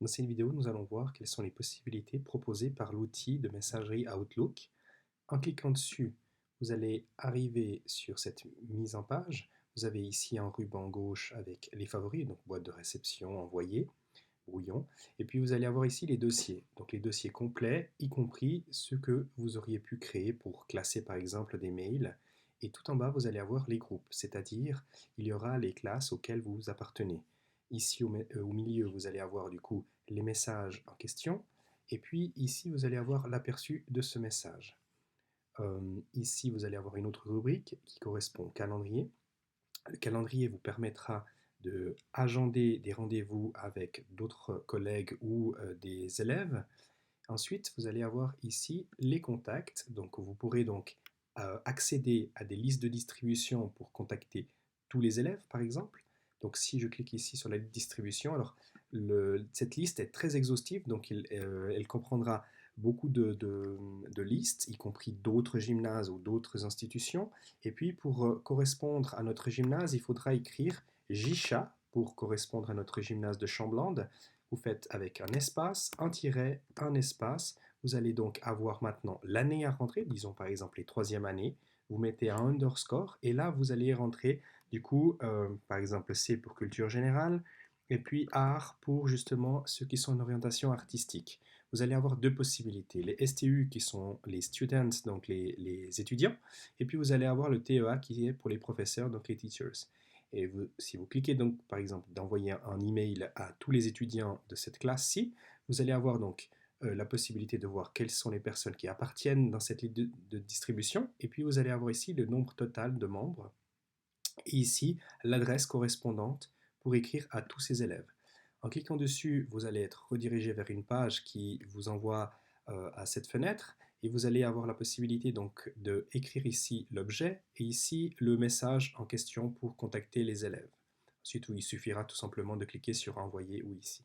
Dans cette vidéo, nous allons voir quelles sont les possibilités proposées par l'outil de messagerie Outlook. En cliquant dessus, vous allez arriver sur cette mise en page. Vous avez ici un ruban gauche avec les favoris, donc boîte de réception, envoyé, brouillon. Et puis vous allez avoir ici les dossiers, donc les dossiers complets, y compris ceux que vous auriez pu créer pour classer par exemple des mails. Et tout en bas, vous allez avoir les groupes, c'est-à-dire il y aura les classes auxquelles vous appartenez. Ici au milieu, vous allez avoir du coup les messages en question. Et puis ici, vous allez avoir l'aperçu de ce message. Ici, vous allez avoir une autre rubrique qui correspond au calendrier. Le calendrier vous permettra de agender des rendez-vous avec d'autres collègues ou des élèves. Ensuite, vous allez avoir ici les contacts. Donc, vous pourrez donc accéder à des listes de distribution pour contacter tous les élèves, par exemple. Donc, si je clique ici sur la liste de distribution, alors cette liste est très exhaustive, donc elle comprendra beaucoup de listes, y compris d'autres gymnases ou d'autres institutions. Et puis, pour correspondre à notre gymnase, il faudra écrire JICHA pour correspondre à notre gymnase de Chamblandes. Vous faites avec un espace, un tiret, un espace. Vous allez donc avoir maintenant l'année à rentrer, disons par exemple les troisième années. Vous mettez un underscore et là vous allez rentrer du coup par exemple C pour culture générale et puis art pour justement ceux qui sont en orientation artistique. Vous allez avoir deux possibilités, les STU qui sont les students, donc les étudiants, et puis vous allez avoir le TEA qui est pour les professeurs, donc les teachers. Et si vous cliquez donc par exemple d'envoyer un email à tous les étudiants de cette classe-ci, vous allez avoir donc la possibilité de voir quelles sont les personnes qui appartiennent dans cette liste de distribution, et puis vous allez avoir ici le nombre total de membres, et ici l'adresse correspondante pour écrire à tous ces élèves. En cliquant dessus, vous allez être redirigé vers une page qui vous envoie à cette fenêtre et vous allez avoir la possibilité donc de écrire ici l'objet et ici le message en question pour contacter les élèves. Ensuite, il suffira tout simplement de cliquer sur envoyer ou ici.